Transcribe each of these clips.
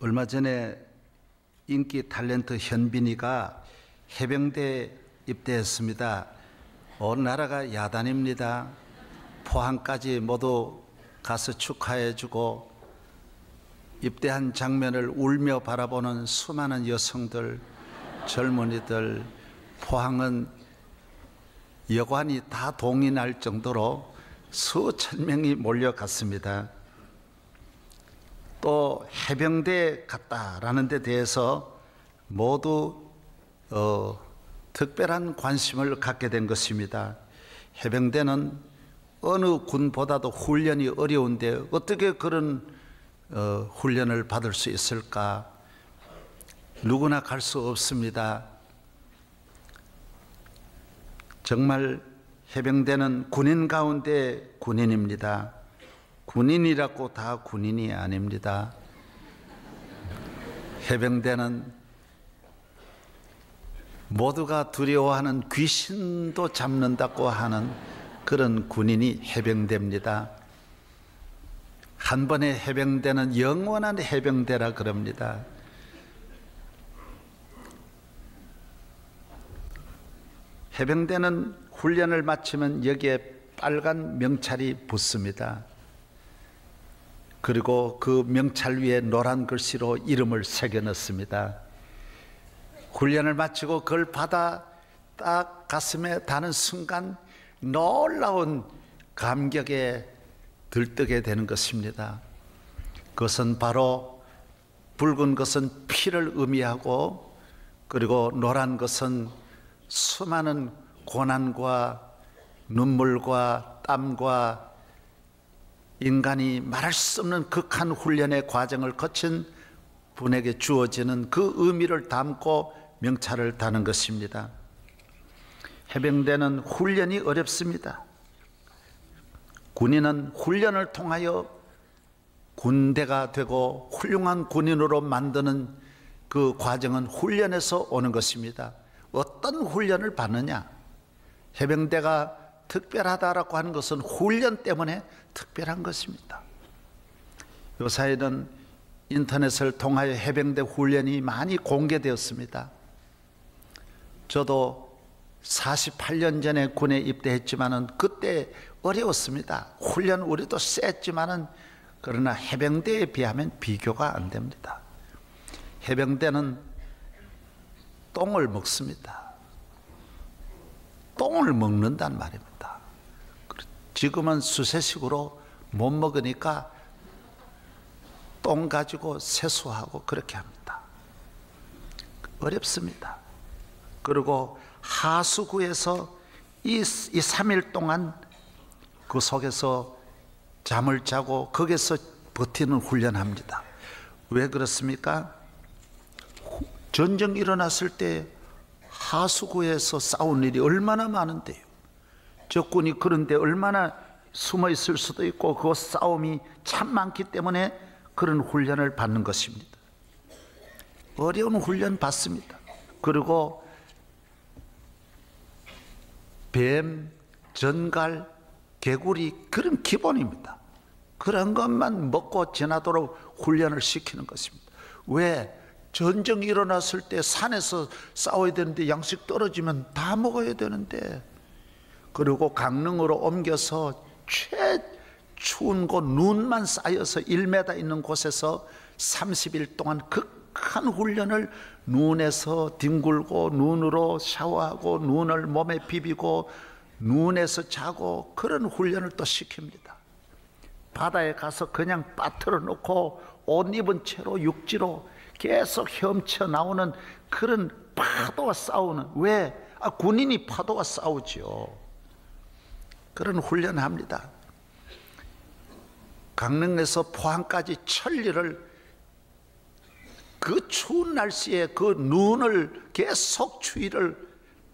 얼마 전에 인기 탤런트 현빈이가 해병대에 입대했습니다. 온 나라가 야단입니다. 포항까지 모두 가서 축하해주고 입대한 장면을 울며 바라보는 수많은 여성들, 젊은이들, 포항은 여관이 다 동이 날 정도로 수천 명이 몰려갔습니다. 또 해병대에 갔다라는 데 대해서 모두 특별한 관심을 갖게 된 것입니다. 해병대는 어느 군보다도 훈련이 어려운데 어떻게 그런 훈련을 받을 수 있을까? 누구나 갈 수 없습니다. 정말 해병대는 군인 가운데 군인입니다. 군인이라고 다 군인이 아닙니다. 해병대는 모두가 두려워하는 귀신도 잡는다고 하는 그런 군인이 해병대입니다. 한 번의 해병대는 영원한 해병대라 그럽니다. 해병대는 훈련을 마치면 여기에 빨간 명찰이 붙습니다. 그리고 그 명찰 위에 노란 글씨로 이름을 새겨 넣습니다. 훈련을 마치고 그걸 받아 딱 가슴에 닿는 순간 놀라운 감격에 들뜨게 되는 것입니다. 그것은 바로 붉은 것은 피를 의미하고 그리고 노란 것은 수많은 고난과 눈물과 땀과 인간이 말할 수 없는 극한 훈련의 과정을 거친 분에게 주어지는 그 의미를 담고 명찰을 다는 것입니다. 해병대는 훈련이 어렵습니다. 군인은 훈련을 통하여 군대가 되고 훌륭한 군인으로 만드는 그 과정은 훈련에서 오는 것입니다. 어떤 훈련을 받느냐? 해병대가 특별하다라고 하는 것은 훈련 때문에 특별한 것입니다. 요사이는 인터넷을 통하여 해병대 훈련이 많이 공개되었습니다. 저도 48년 전에 군에 입대했지만은 그때 어려웠습니다. 훈련 우리도 셌지만은 그러나 해병대에 비하면 비교가 안 됩니다. 해병대는 똥을 먹습니다. 똥을 먹는단 말입니다. 지금은 수세식으로 못 먹으니까 똥 가지고 세수하고 그렇게 합니다. 어렵습니다. 그리고 하수구에서 이 3일 동안 그 속에서 잠을 자고 거기서 버티는 훈련합니다. 왜 그렇습니까? 전쟁 일어났을 때 하수구에서 싸운 일이 얼마나 많은데요. 적군이 그런데 얼마나 숨어 있을 수도 있고 그 싸움이 참 많기 때문에 그런 훈련을 받는 것입니다. 어려운 훈련 받습니다. 그리고 뱀, 전갈, 개구리 그런 기본입니다. 그런 것만 먹고 지나도록 훈련을 시키는 것입니다. 왜? 전쟁이 일어났을 때 산에서 싸워야 되는데 양식 떨어지면 다 먹어야 되는데, 그리고 강릉으로 옮겨서 추운 곳 눈만 쌓여서 1m 있는 곳에서 30일 동안 극한 훈련을 눈에서 뒹굴고 눈으로 샤워하고 눈을 몸에 비비고 눈에서 자고 그런 훈련을 또 시킵니다. 바다에 가서 그냥 빠뜨려 놓고 옷 입은 채로 육지로 계속 헤엄쳐 나오는 그런 파도와 싸우는, 왜? 군인이 파도와 싸우지요. 그런 훈련을 합니다. 강릉에서 포항까지 천리를 그 추운 날씨에 그 눈을 계속 추위를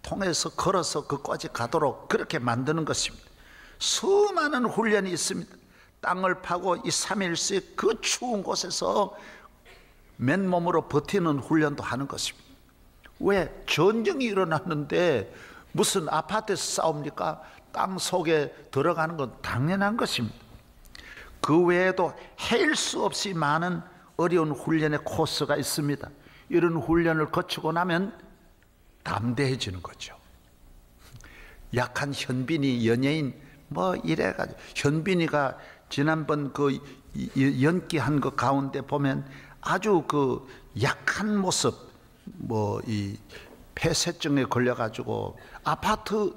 통해서 걸어서 그까지 가도록 그렇게 만드는 것입니다. 수많은 훈련이 있습니다. 땅을 파고 이 3일씩 그 추운 곳에서 맨몸으로 버티는 훈련도 하는 것입니다. 왜? 전쟁이 일어났는데 무슨 아파트에서 싸웁니까? 땅 속에 들어가는 건 당연한 것입니다. 그 외에도 헤일 수 없이 많은 어려운 훈련의 코스가 있습니다. 이런 훈련을 거치고 나면 담대해지는 거죠. 약한 현빈이 연예인 뭐 이래가지고, 현빈이가 지난번 그 연기한 것 가운데 보면 아주 그 약한 모습, 뭐 이 폐쇄증에 걸려가지고 아파트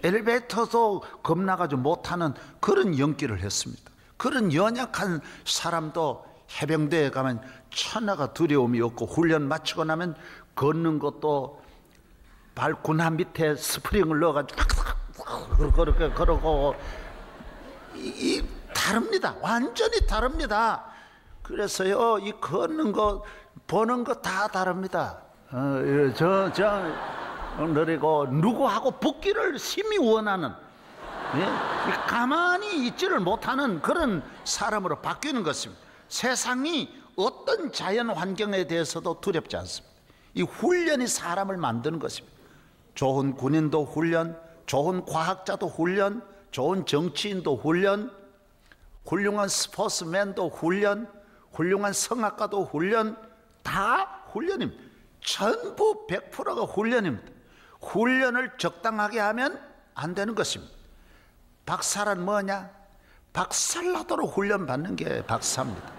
엘리베이터도 겁나가지고 못하는 그런 연기를 했습니다. 그런 연약한 사람도 해병대에 가면 천하가 두려움이 없고, 훈련 마치고 나면 걷는 것도 발군함 밑에 스프링을 넣어가지고 그렇게 걸어고, 이 다릅니다. 완전히 다릅니다. 그래서요, 이 걷는 거 보는 거 다 다릅니다. 느리고 누구하고 붙기를 심히 원하는, 가만히 있지를 못하는 그런 사람으로 바뀌는 것입니다. 세상이 어떤 자연 환경에 대해서도 두렵지 않습니다. 이 훈련이 사람을 만드는 것입니다. 좋은 군인도 훈련, 좋은 과학자도 훈련, 좋은 정치인도 훈련, 훌륭한 스포츠맨도 훈련, 훌륭한 성악가도 훈련, 다 훈련입니다. 전부 100%가 훈련입니다. 훈련을 적당하게 하면 안 되는 것입니다. 박사란 뭐냐? 박살나도록 훈련 받는 게 박사입니다.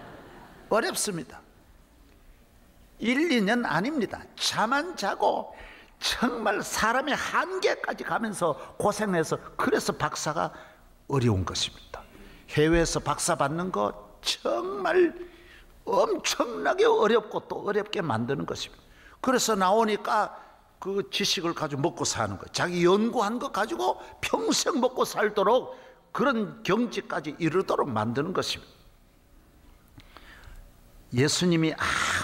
어렵습니다. 1, 2년 아닙니다. 잠 안 자고 정말 사람의 한계까지 가면서 고생해서, 그래서 박사가 어려운 것입니다. 해외에서 박사 받는 거 정말 엄청나게 어렵고 또 어렵게 만드는 것입니다. 그래서 나오니까 그 지식을 가지고 먹고 사는 거예요. 자기 연구한 거 가지고 평생 먹고 살도록 그런 경지까지 이르도록 만드는 것입니다. 예수님이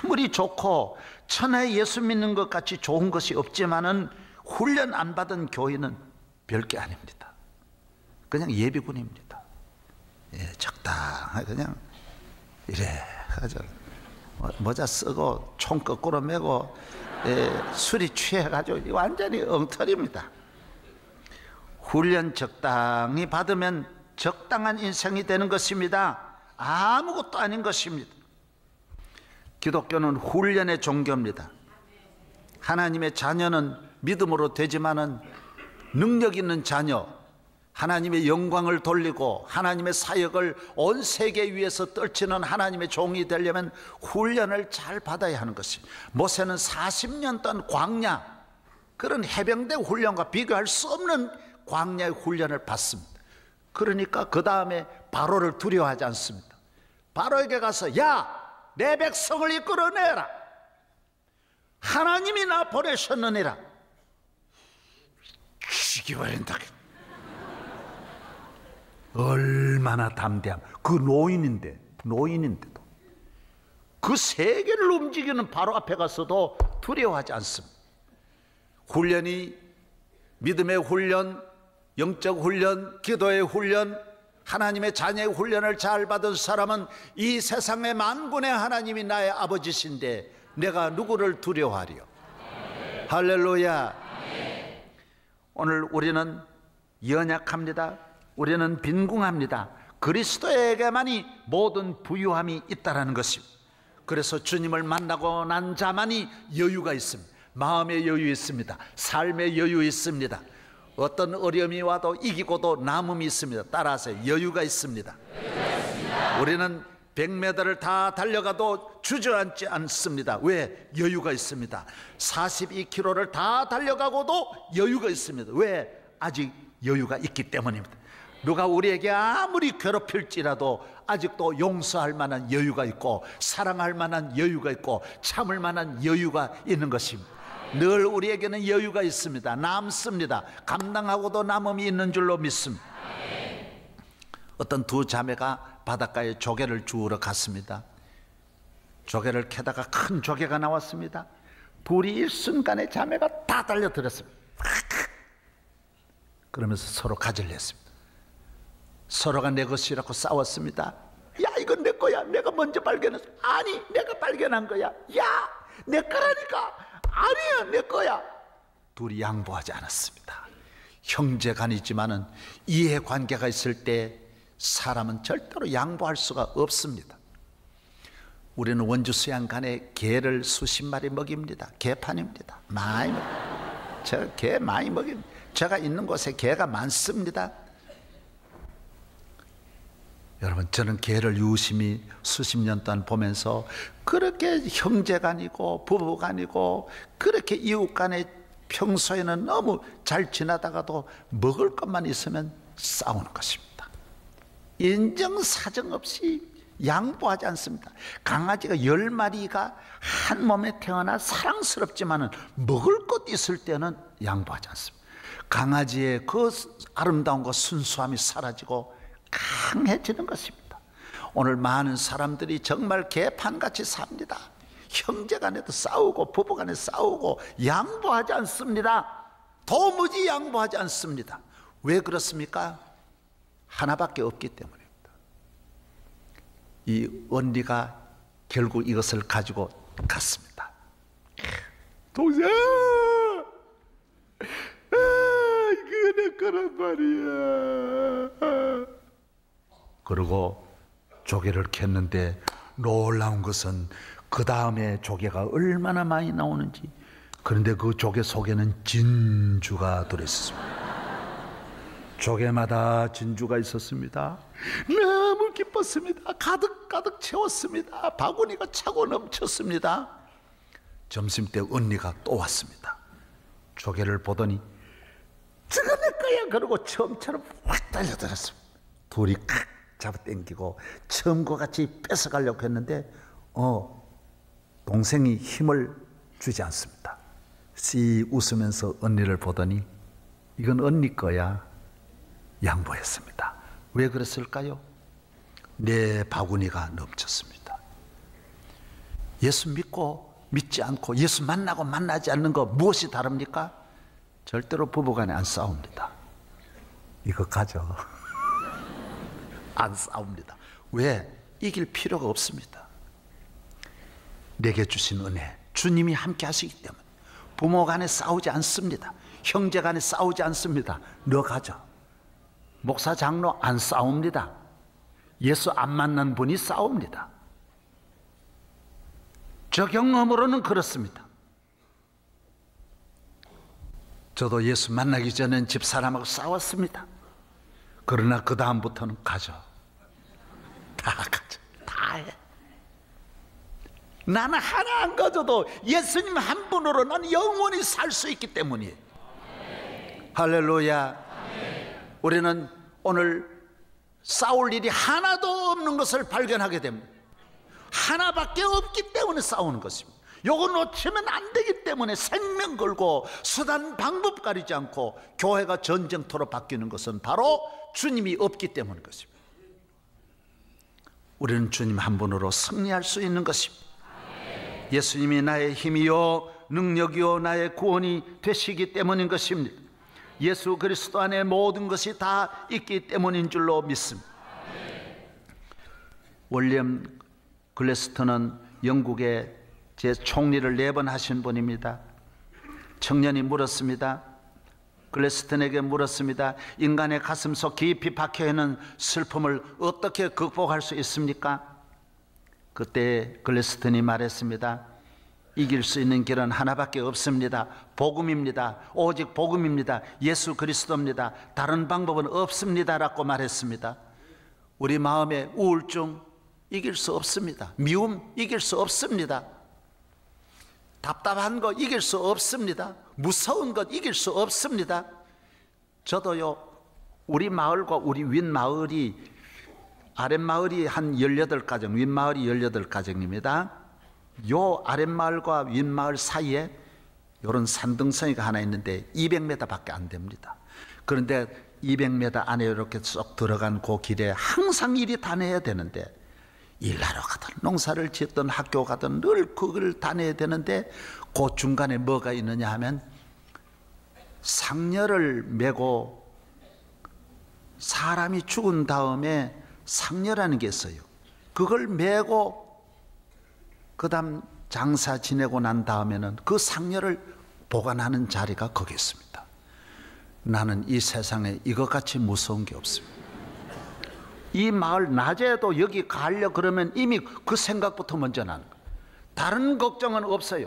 아무리 좋고 천하에 예수 믿는 것 같이 좋은 것이 없지만은 훈련 안 받은 교회는 별게 아닙니다. 그냥 예비군입니다. 적당하게 그냥 이래 가지고 모자 쓰고 총 거꾸로 메고 술이 취해가지고 완전히 엉터리입니다. 훈련 적당히 받으면 적당한 인생이 되는 것입니다. 아무것도 아닌 것입니다. 기독교는 훈련의 종교입니다. 하나님의 자녀는 믿음으로 되지만은 능력 있는 자녀, 하나님의 영광을 돌리고 하나님의 사역을 온 세계 위에서 떨치는 하나님의 종이 되려면 훈련을 잘 받아야 하는 것입니다. 모세는 40년 동안 광야, 그런 해병대 훈련과 비교할 수 없는 광야의 훈련을 받습니다. 그러니까 그 다음에 바로를 두려워하지 않습니다. 바로에게 가서 야, 내 백성을 이끌어내라. 하나님이 나 보내셨느니라. 죽여버린다. 얼마나 담대함. 그 노인인데도 그 세계를 움직이는 바로 앞에 가서도 두려워하지 않습니다. 훈련이 믿음의 훈련, 영적 훈련, 기도의 훈련, 하나님의 자녀의 훈련을 잘 받은 사람은 이 세상의 만군의 하나님이 나의 아버지신데 내가 누구를 두려워하리요. 할렐루야. 오늘 우리는 연약합니다. 우리는 빈궁합니다. 그리스도에게만이 모든 부유함이 있다는 것입니다. 그래서 주님을 만나고 난 자만이 여유가 있습니다. 마음의 여유 있습니다. 삶의 여유 있습니다. 어떤 어려움이 와도 이기고도 남음이 있습니다. 따라서 여유가 있습니다. 우리는 100m를 다 달려가도 주저앉지 않습니다. 왜? 여유가 있습니다. 42km를 다 달려가고도 여유가 있습니다. 왜? 아직 여유가 있기 때문입니다. 누가 우리에게 아무리 괴롭힐지라도 아직도 용서할 만한 여유가 있고 사랑할 만한 여유가 있고 참을 만한 여유가 있는 것입니다. 늘 우리에게는 여유가 있습니다. 남습니다. 감당하고도 남음이 있는 줄로 믿습니다. 어떤 두 자매가 바닷가에 조개를 주우러 갔습니다. 조개를 캐다가 큰 조개가 나왔습니다. 둘이 일순간에 자매가 다 달려들었습니다. 그러면서 서로 가지를 냈습니다. 서로가 내 것이라고 싸웠습니다. 야, 이건 내 거야. 내가 먼저 발견했어. 아니, 내가 발견한 거야. 야, 내 거라니까. 아니야, 내 거야. 둘이 양보하지 않았습니다. 형제간이지만은 이해관계가 있을 때 사람은 절대로 양보할 수가 없습니다. 우리는 원주 수양간에 개를 수십 마리 먹입니다. 개판입니다. 많이 먹입니다. 제가 개 많이 먹입니다. 제가 있는 곳에 개가 많습니다. 여러분, 저는 개를 유심히 수십 년 동안 보면서 그렇게 형제간이고 부부간이고 그렇게 이웃간에 평소에는 너무 잘 지나다가도 먹을 것만 있으면 싸우는 것입니다. 인정사정 없이 양보하지 않습니다. 강아지가 10마리가 한 몸에 태어나 사랑스럽지만은 먹을 것 있을 때는 양보하지 않습니다. 강아지의 그 아름다움과 순수함이 사라지고 강해지는 것입니다. 오늘 많은 사람들이 정말 개판같이 삽니다. 형제간에도 싸우고 부부간에 싸우고 양보하지 않습니다. 도무지 양보하지 않습니다. 왜 그렇습니까? 하나밖에 없기 때문입니다. 이 언니가 결국 이것을 가지고 갔습니다. 동생, 이거 내 거란 말이야. 그리고 조개를 캤는데 놀라운 것은 그 다음에 조개가 얼마나 많이 나오는지. 그런데 그 조개 속에는 진주가 들어있었습니다. 조개마다 진주가 있었습니다. 너무 기뻤습니다. 가득가득 채웠습니다. 바구니가 차고 넘쳤습니다. 점심때 언니가 또 왔습니다. 조개를 보더니 저거 내 거야. 그러고 처음처럼 확 달려들었습니다. 둘이 칵 잡아당기고 처음과 같이 뺏어가려고 했는데 동생이 힘을 주지 않습니다. 씩 웃으면서 언니를 보더니 이건 언니 거야. 양보했습니다. 왜 그랬을까요? 내 바구니가 넘쳤습니다. 예수 믿고 믿지 않고 예수 만나고 만나지 않는 거 무엇이 다릅니까? 절대로 부부간에 안 싸웁니다. 이거 가져. 안 싸웁니다. 왜? 이길 필요가 없습니다. 내게 주신 은혜, 주님이 함께 하시기 때문에 부모간에 싸우지 않습니다. 형제간에 싸우지 않습니다. 너 가져. 목사 장로 안 싸웁니다. 예수 안 만난 분이 싸웁니다. 저 경험으로는 그렇습니다. 저도 예수 만나기 전엔 집사람하고 싸웠습니다. 그러나 그 다음부터는 가져. 다 가져. 다 해. 나는 하나 안 가져도 예수님 한 분으로 난 영원히 살 수 있기 때문이에요. 할렐루야. 우리는 오늘 싸울 일이 하나도 없는 것을 발견하게 됩니다. 하나밖에 없기 때문에 싸우는 것입니다. 요거 놓치면 안 되기 때문에 생명 걸고 수단 방법 가리지 않고 교회가 전쟁터로 바뀌는 것은 바로 주님이 없기 때문인 것입니다. 우리는 주님 한 분으로 승리할 수 있는 것입니다. 예수님이 나의 힘이요 능력이요 나의 구원이 되시기 때문인 것입니다. 예수 그리스도 안에 모든 것이 다 있기 때문인 줄로 믿습니다. 윌리엄 글래스턴은 영국의 제 총리를 4번 하신 분입니다. 청년이 물었습니다. 글래스턴에게 물었습니다. 인간의 가슴속 깊이 박혀있는 슬픔을 어떻게 극복할 수 있습니까? 그때 글래스턴이 말했습니다. 이길 수 있는 길은 하나밖에 없습니다. 복음입니다. 오직 복음입니다. 예수 그리스도입니다. 다른 방법은 없습니다 라고 말했습니다. 우리 마음의 우울증 이길 수 없습니다. 미움 이길 수 없습니다. 답답한 거 이길 수 없습니다. 무서운 것 이길 수 없습니다. 저도요, 우리 마을과 우리 윗마을이, 아랫마을이 한 18가정, 윗마을이 18가정입니다. 요 아랫마을과 윗마을 사이에 요런 산등성이가 하나 있는데 200m 밖에 안 됩니다. 그런데 200m 안에 이렇게 쏙 들어간 그 길에 항상 일이 다녀야 되는데, 일하러 가든 농사를 짓든 학교 가든 늘 그걸 다녀야 되는데, 그 중간에 뭐가 있느냐 하면 상렬을 메고, 사람이 죽은 다음에 상렬하는 게 있어요. 그걸 메고 그 다음 장사 지내고 난 다음에는 그 상렬을 보관하는 자리가 거기 있습니다. 나는 이 세상에 이것같이 무서운 게 없습니다. 이 마을 낮에도 여기 가려 그러면 이미 그 생각부터 먼저 나는 거예요. 다른 걱정은 없어요.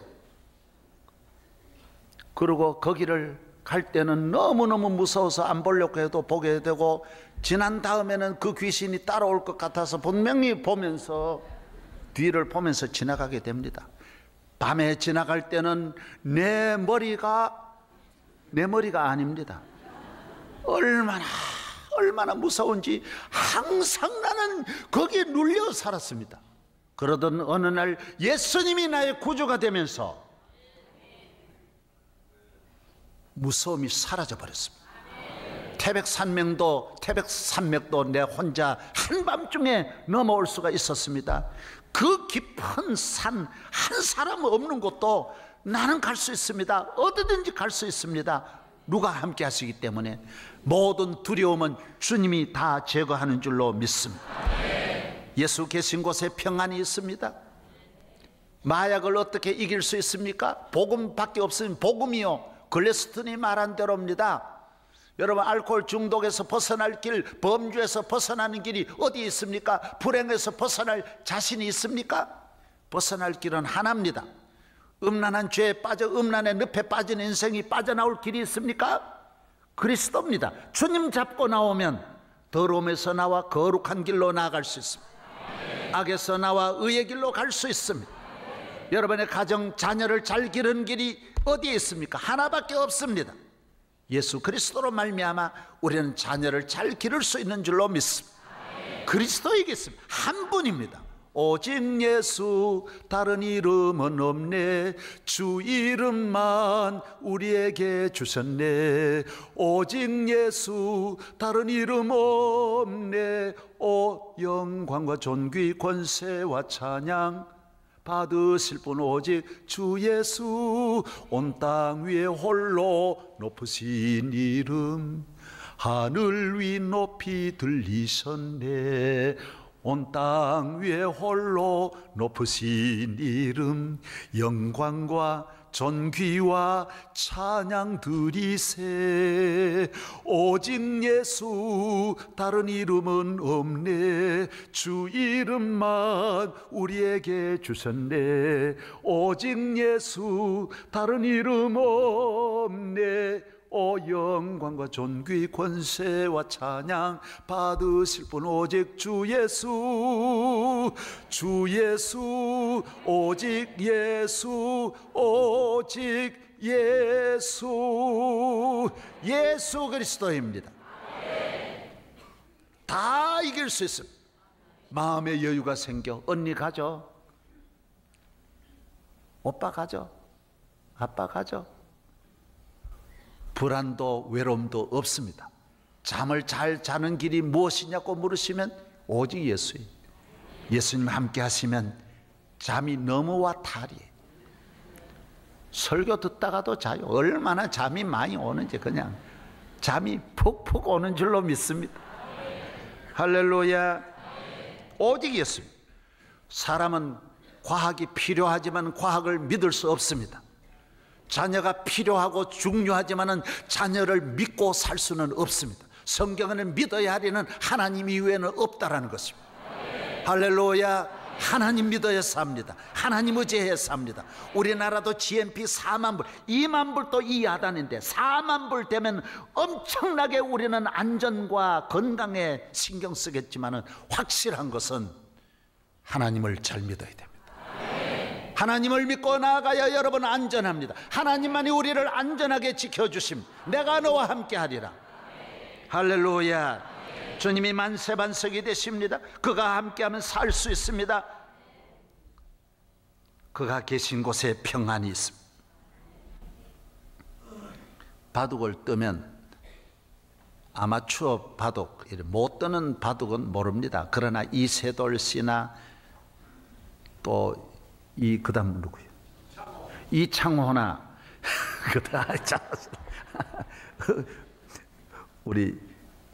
그리고 거기를 갈 때는 너무너무 무서워서 안 보려고 해도 보게 되고, 지난 다음에는 그 귀신이 따라올 것 같아서 분명히 보면서, 뒤를 보면서 지나가게 됩니다. 밤에 지나갈 때는 내 머리가 아닙니다. 얼마나 무서운지 항상 나는 거기에 눌려 살았습니다. 그러던 어느 날 예수님이 나의 구주가 되면서 무서움이 사라져 버렸습니다. 태백산맥도 내 혼자 한밤중에 넘어올 수가 있었습니다. 그 깊은 산, 한 사람 없는 곳도 나는 갈 수 있습니다. 어디든지 갈 수 있습니다. 누가 함께 하시기 때문에 모든 두려움은 주님이 다 제거하는 줄로 믿습니다. 예수 계신 곳에 평안이 있습니다. 마약을 어떻게 이길 수 있습니까? 복음밖에 없으면, 복음이요, 글래스턴이 말한 대로입니다. 여러분, 알코올 중독에서 벗어날 길, 범죄에서 벗어나는 길이 어디 있습니까? 불행에서 벗어날 자신이 있습니까? 벗어날 길은 하나입니다. 음란한 죄에 빠져 음란의 늪에 빠진 인생이 빠져나올 길이 있습니까? 그리스도입니다. 주님 잡고 나오면 더러움에서 나와 거룩한 길로 나아갈 수 있습니다. 악에서 나와 의의 길로 갈 수 있습니다. 여러분의 가정, 자녀를 잘 기르는 길이 어디에 있습니까? 하나밖에 없습니다. 예수 그리스도로 말미암아 우리는 자녀를 잘 기를 수 있는 줄로 믿습니다. 그리스도에게 있습니다. 한 분입니다. 오직 예수, 다른 이름은 없네. 주 이름만 우리에게 주셨네. 오직 예수, 다른 이름 없네. 오 영광과 존귀, 권세와 찬양 받으실 분 오직 주 예수. 온 땅 위에 홀로 높으신 이름, 하늘 위 높이 들리셨네. 온 땅 위에 홀로 높으신 이름, 영광과 존귀와 찬양 드리세. 오직 예수, 다른 이름은 없네. 주 이름만 우리에게 주셨네. 오직 예수, 다른 이름 없네. 오 영광과 존귀, 권세와 찬양 받으실 분 오직 주 예수. 주 예수, 오직 예수, 오직 예수. 예수 그리스도입니다. 다 이길 수 있습니다. 마음의 여유가 생겨. 언니 가죠, 오빠 가죠, 아빠 가죠. 불안도 외로움도 없습니다. 잠을 잘 자는 길이 무엇이냐고 물으시면 오직 예수예요. 예수님 함께 하시면 잠이 너무와 탈이에요. 설교 듣다가도 자요. 얼마나 잠이 많이 오는지 그냥 잠이 푹푹 오는 줄로 믿습니다. 할렐루야. 오직 예수입니다. 사람은 과학이 필요하지만 과학을 믿을 수 없습니다. 자녀가 필요하고 중요하지만 자녀를 믿고 살 수는 없습니다. 성경에는 믿어야 하리는 하나님 이외에는 없다라는 것입니다. 할렐루야. 하나님 믿어야 삽니다. 하나님 의지해야 삽니다. 우리나라도 GNP 4만 불, 2만 불도 이 야단인데 4만 불 되면 엄청나게 우리는 안전과 건강에 신경 쓰겠지만 확실한 것은 하나님을 잘 믿어야 됩니다. 하나님을 믿고 나아가야 여러분 안전합니다. 하나님만이 우리를 안전하게 지켜주십니다. 내가 너와 함께 하리라. 할렐루야. 주님이 만세반석이 되십니다. 그가 함께하면 살 수 있습니다. 그가 계신 곳에 평안이 있습니다. 바둑을 뜨면 아마추어 바둑, 못 뜨는 바둑은 모릅니다. 그러나 이세돌씨나 또 그 다음 누구예요? 이창호나 우리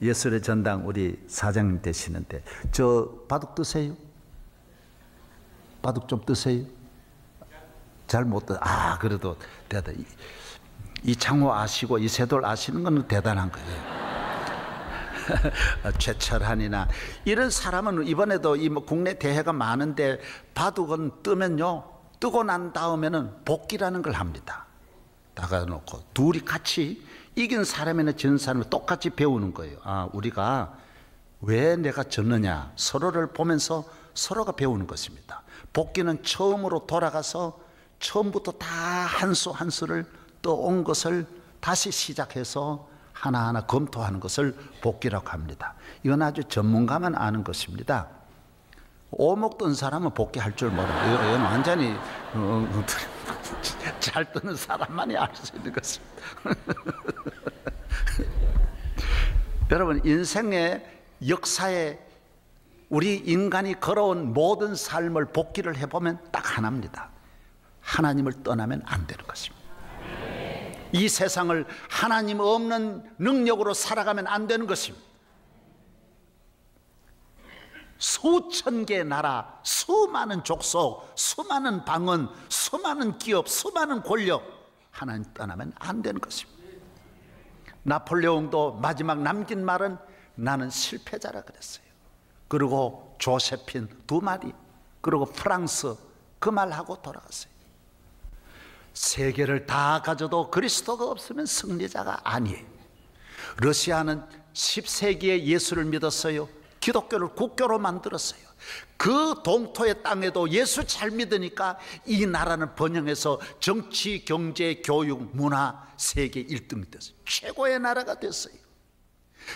예술의 전당 우리 사장님 되시는데 저 바둑 뜨세요? 바둑 좀 뜨세요? 잘 못 뜨. 그래도 대단. 이창호 아시고 이세돌 아시는 건 대단한 거예요. 최철한이나 이런 사람은 이번에도 이 뭐 국내 대회가 많은데 바둑은 뜨면요, 뜨고 난 다음에는 복기라는 걸 합니다. 다가놓고 둘이 같이 이긴 사람이나 진 사람을 똑같이 배우는 거예요. 아, 우리가 왜 내가 졌느냐, 서로를 보면서 서로가 배우는 것입니다. 복기는 처음으로 돌아가서 처음부터 다 한 수 한 수를 떠온 것을 다시 시작해서 하나하나 검토하는 것을 복기라고 합니다. 이건 아주 전문가만 아는 것입니다. 오목 뜬 사람은 복기할 줄 몰라요. 이건 완전히 잘 뜨는 사람만이 알 수 있는 것입니다. 여러분, 인생의 역사에 우리 인간이 걸어온 모든 삶을 복기를 해보면 딱 하나입니다. 하나님을 떠나면 안 되는 것입니다. 이 세상을 하나님 없는 능력으로 살아가면 안 되는 것입니다. 수천 개의 나라, 수많은 족속, 수많은 방언, 수많은 기업, 수많은 권력, 하나님 떠나면 안 되는 것입니다. 나폴레옹도 마지막 남긴 말은 나는 실패자라 그랬어요. 그리고 조세핀 두 마리, 그리고 프랑스 그 말하고 돌아갔어요. 세계를 다 가져도 그리스도가 없으면 승리자가 아니에요. 러시아는 10세기에 예수를 믿었어요. 기독교를 국교로 만들었어요. 그 동토의 땅에도 예수 잘 믿으니까 이 나라는 번영해서 정치, 경제, 교육, 문화 세계 1등이 됐어요. 최고의 나라가 됐어요.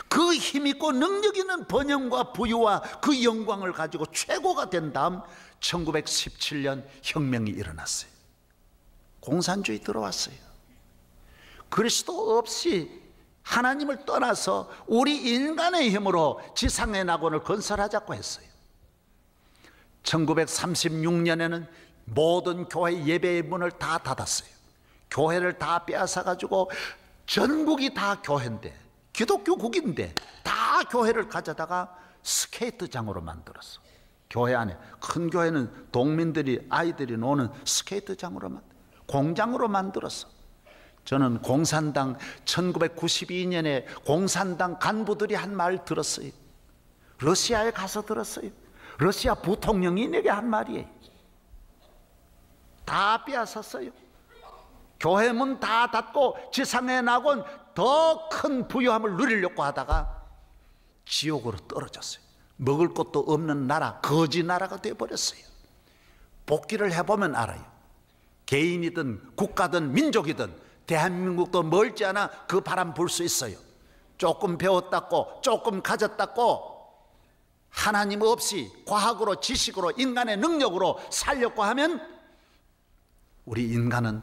그 힘있고 능력 있는 번영과 부유와 그 영광을 가지고 최고가 된 다음 1917년 혁명이 일어났어요. 공산주의 들어왔어요. 그리스도 없이 하나님을 떠나서 우리 인간의 힘으로 지상의 낙원을 건설하자고 했어요. 1936년에는 모든 교회 예배의 문을 다 닫았어요. 교회를 다 빼앗아 가지고 전국이 다 교회인데, 기독교국인데 다 교회를 가져다가 스케이트장으로 만들었어. 교회 안에 큰 교회는 동민들이, 아이들이 노는 스케이트장으로 공장으로 만들었어. 저는 공산당 1992년에 공산당 간부들이 한 말 들었어요. 러시아에 가서 들었어요. 러시아 부통령이 내게 한 말이에요. 다 빼앗았어요. 교회 문 다 닫고 지상의 낙원 더 큰 부유함을 누리려고 하다가 지옥으로 떨어졌어요. 먹을 것도 없는 나라, 거지 나라가 되어버렸어요. 복기를 해보면 알아요. 개인이든 국가든 민족이든 대한민국도 멀지 않아 그 바람 불 수 있어요. 조금 배웠다고, 조금 가졌다고 하나님 없이 과학으로, 지식으로, 인간의 능력으로 살려고 하면 우리 인간은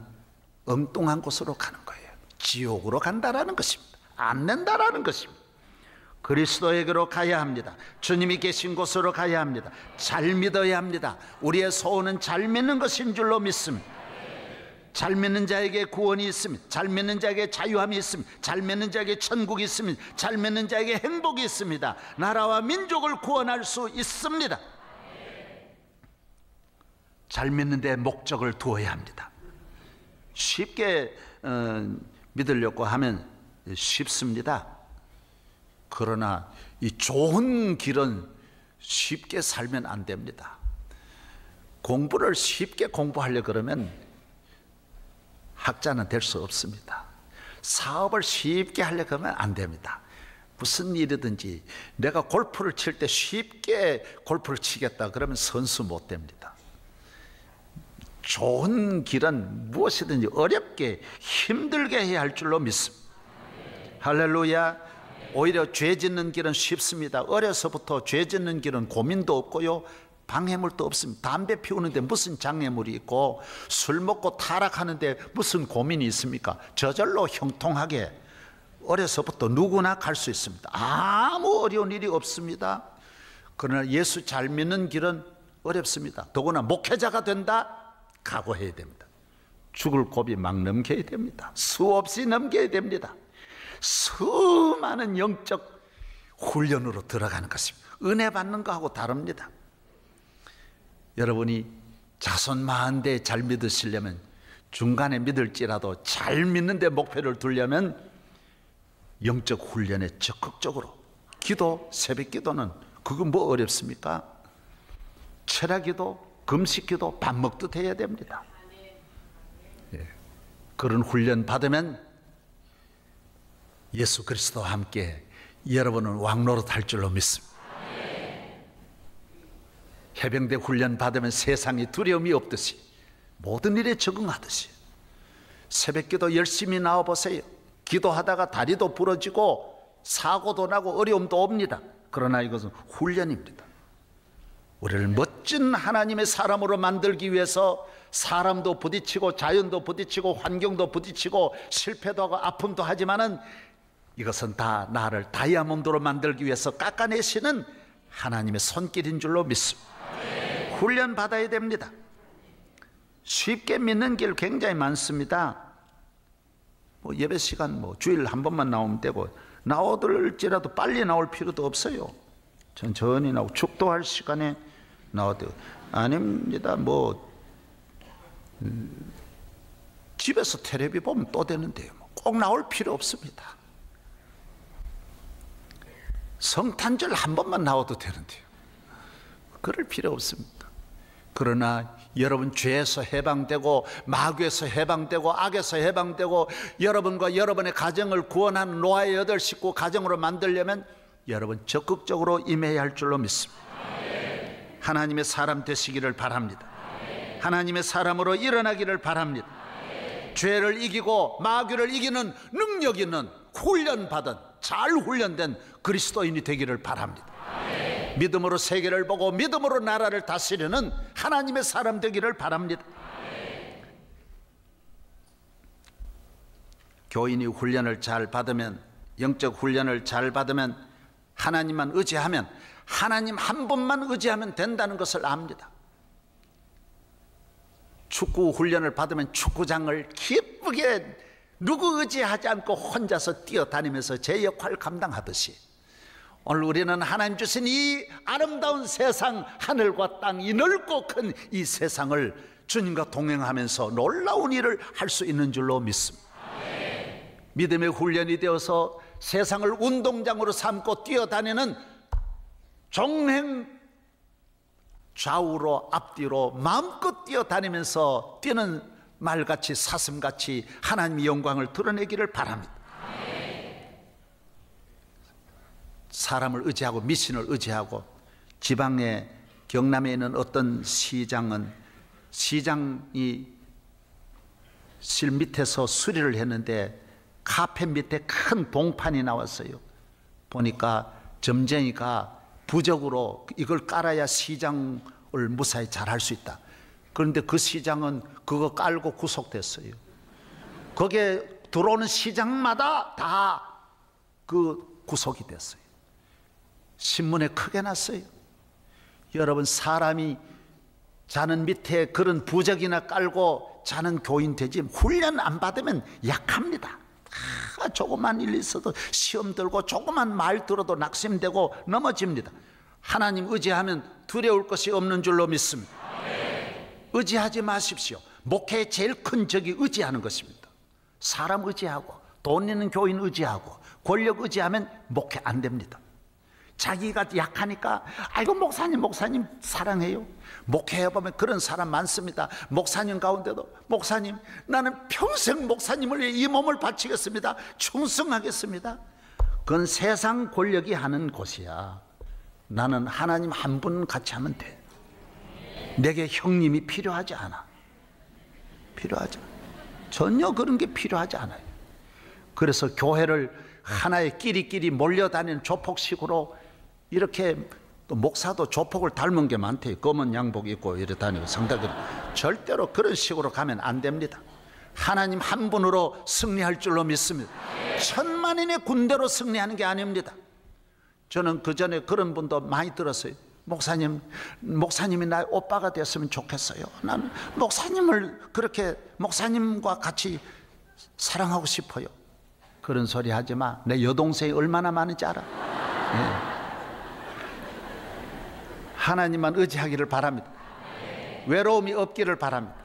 엉뚱한 곳으로 가는 거예요. 지옥으로 간다라는 것입니다. 안 된다라는 것입니다. 그리스도에게로 가야 합니다. 주님이 계신 곳으로 가야 합니다. 잘 믿어야 합니다. 우리의 소원은 잘 믿는 것인 줄로 믿습니다. 잘 믿는 자에게 구원이 있습니다. 잘 믿는 자에게 자유함이 있습니다. 잘 믿는 자에게 천국이 있습니다. 잘 믿는 자에게 행복이 있습니다. 나라와 민족을 구원할 수 있습니다. 잘 믿는 데 목적을 두어야 합니다. 쉽게 믿으려고 하면 쉽습니다. 그러나 이 좋은 길은 쉽게 살면 안 됩니다. 공부를 쉽게 공부하려고 그러면 학자는 될 수 없습니다. 사업을 쉽게 하려고 하면 안 됩니다. 무슨 일이든지 내가 골프를 칠 때 쉽게 골프를 치겠다 그러면 선수 못 됩니다. 좋은 길은 무엇이든지 어렵게 힘들게 해야 할 줄로 믿습니다. 할렐루야. 오히려 죄 짓는 길은 쉽습니다. 어려서부터 죄 짓는 길은 고민도 없고요, 방해물도 없습니다. 담배 피우는데 무슨 장애물이 있고, 술 먹고 타락하는데 무슨 고민이 있습니까? 저절로 형통하게 어려서부터 누구나 갈 수 있습니다. 아무 어려운 일이 없습니다. 그러나 예수 잘 믿는 길은 어렵습니다. 더구나 목회자가 된다? 각오해야 됩니다. 죽을 고비 막 넘겨야 됩니다. 수없이 넘겨야 됩니다. 수많은 영적 훈련으로 들어가는 것입니다. 은혜 받는 거하고 다릅니다. 여러분이 자손 많은데 잘 믿으시려면, 중간에 믿을지라도 잘 믿는데 목표를 두려면 영적 훈련에 적극적으로 기도, 새벽 기도는 그거 뭐 어렵습니까? 철학 기도, 금식 기도 밥 먹듯 해야 됩니다. 예. 그런 훈련 받으면 예수 그리스도와 함께 여러분은 왕노릇 할 줄로 믿습니다. 해병대 훈련 받으면 세상에 두려움이 없듯이 모든 일에 적응하듯이 새벽 기도 열심히 나와 보세요. 기도하다가 다리도 부러지고 사고도 나고 어려움도 옵니다. 그러나 이것은 훈련입니다. 우리를 멋진 하나님의 사람으로 만들기 위해서 사람도 부딪히고 자연도 부딪히고 환경도 부딪히고 실패도 하고 아픔도 하지만은 이것은 다 나를 다이아몬드로 만들기 위해서 깎아내시는 하나님의 손길인 줄로 믿습니다. 훈련 받아야 됩니다. 쉽게 믿는 길 굉장히 많습니다. 뭐 예배 시간 뭐 주일 한 번만 나오면 되고, 나오들지라도 빨리 나올 필요도 없어요. 천천히 나오고 축도할 시간에 나와도 아닙니다. 뭐 집에서 텔레비 보면 또 되는데요. 꼭 나올 필요 없습니다. 성탄절 한 번만 나와도 되는데요. 그럴 필요 없습니다. 그러나 여러분 죄에서 해방되고 마귀에서 해방되고 악에서 해방되고 여러분과 여러분의 가정을 구원한 노아의 8 식구 가정으로 만들려면 여러분 적극적으로 임해야 할 줄로 믿습니다. 하나님의 사람 되시기를 바랍니다. 하나님의 사람으로 일어나기를 바랍니다. 죄를 이기고 마귀를 이기는 능력 있는 훈련받은 잘 훈련된 그리스도인이 되기를 바랍니다. 믿음으로 세계를 보고 믿음으로 나라를 다스리는 하나님의 사람 되기를 바랍니다. 교인이 훈련을 잘 받으면, 영적 훈련을 잘 받으면, 하나님만 의지하면, 하나님 한 분만 의지하면 된다는 것을 압니다. 축구 훈련을 받으면 축구장을 기쁘게 누구 의지하지 않고 혼자서 뛰어다니면서 제 역할을 감당하듯이, 오늘 우리는 하나님 주신 이 아름다운 세상, 하늘과 땅, 이 넓고 큰 이 세상을 주님과 동행하면서 놀라운 일을 할 수 있는 줄로 믿습니다. 믿음의 훈련이 되어서 세상을 운동장으로 삼고 뛰어다니는 종행, 좌우로 앞뒤로 마음껏 뛰어다니면서 뛰는 말같이 사슴같이 하나님의 영광을 드러내기를 바랍니다. 사람을 의지하고 미신을 의지하고, 지방에 경남에 있는 어떤 시장은 시장이 실 밑에서 수리를 했는데 카페 밑에 큰 봉판이 나왔어요. 보니까 점쟁이가 부적으로 이걸 깔아야 시장을 무사히 잘 할 수 있다. 그런데 그 시장은 그거 깔고 구속됐어요. 거기에 들어오는 시장마다 다 그 구속이 됐어요. 신문에 크게 났어요. 여러분, 사람이 자는 밑에 그런 부적이나 깔고 자는 교인 되지, 훈련 안 받으면 약합니다. 조그만 일 있어도 시험 들고 조그만 말 들어도 낙심되고 넘어집니다. 하나님 의지하면 두려울 것이 없는 줄로 믿습니다. 의지하지 마십시오. 목회의 제일 큰 적이 의지하는 것입니다. 사람 의지하고 돈 있는 교인 의지하고 권력 의지하면 목회 안 됩니다. 자기가 약하니까 아이고 목사님 사랑해요. 목회해 보면 그런 사람 많습니다. 목사님 가운데도 목사님, 나는 평생 목사님을 위해 이 몸을 바치겠습니다. 충성하겠습니다. 그건 세상 권력이 하는 곳이야. 나는 하나님 한 분 같이 하면 돼. 내게 형님이 필요하지 않아. 필요하지 않아. 전혀 그런 게 필요하지 않아요. 그래서 교회를 하나의 끼리끼리 몰려다니는 조폭식으로, 이렇게 또 목사도 조폭을 닮은 게 많대요. 검은 양복 입고 이래 다니고 성당들. 절대로 그런 식으로 가면 안 됩니다. 하나님 한 분으로 승리할 줄로 믿습니다. 천만인의 군대로 승리하는 게 아닙니다. 저는 그 전에 그런 분도 많이 들었어요. 목사님이 나의 오빠가 됐으면 좋겠어요. 나는 목사님을 그렇게 목사님과 같이 사랑하고 싶어요. 그런 소리 하지 마. 내 여동생이 얼마나 많은지 알아. 네. 하나님만 의지하기를 바랍니다. 외로움이 없기를 바랍니다.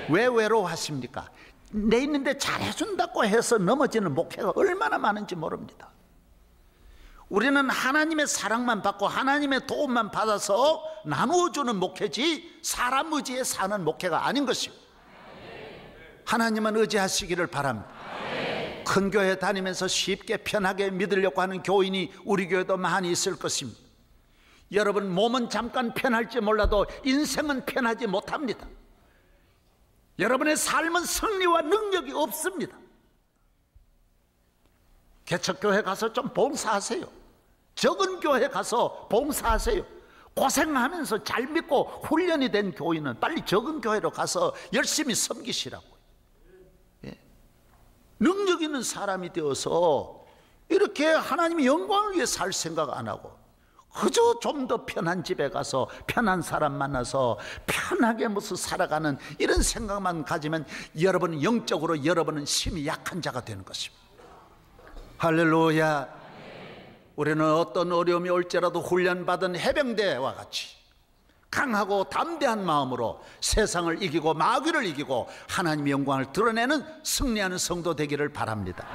왜 외로워하십니까? 내 있는데 잘해준다고 해서 넘어지는 목회가 얼마나 많은지 모릅니다. 우리는 하나님의 사랑만 받고 하나님의 도움만 받아서 나누어주는 목회지 사람 의지에 사는 목회가 아닌 것이요, 하나님은 의지하시기를 바랍니다. 큰 교회 다니면서 쉽게 편하게 믿으려고 하는 교인이 우리 교회도 많이 있을 것입니다. 여러분, 몸은 잠깐 편할지 몰라도 인생은 편하지 못합니다. 여러분의 삶은 승리와 능력이 없습니다. 개척교회 가서 좀 봉사하세요. 적은 교회 가서 봉사하세요. 고생하면서 잘 믿고 훈련이 된 교인은 빨리 적은 교회로 가서 열심히 섬기시라고요. 예. 능력 있는 사람이 되어서 이렇게 하나님의 영광을 위해 살 생각 안 하고 그저 좀 더 편한 집에 가서 편한 사람 만나서 편하게 무슨 살아가는 이런 생각만 가지면 여러분은 영적으로 여러분은 심히 약한 자가 되는 것입니다. 할렐루야. 우리는 어떤 어려움이 올지라도 훈련받은 해병대와 같이 강하고 담대한 마음으로 세상을 이기고 마귀를 이기고 하나님의 영광을 드러내는 승리하는 성도 되기를 바랍니다.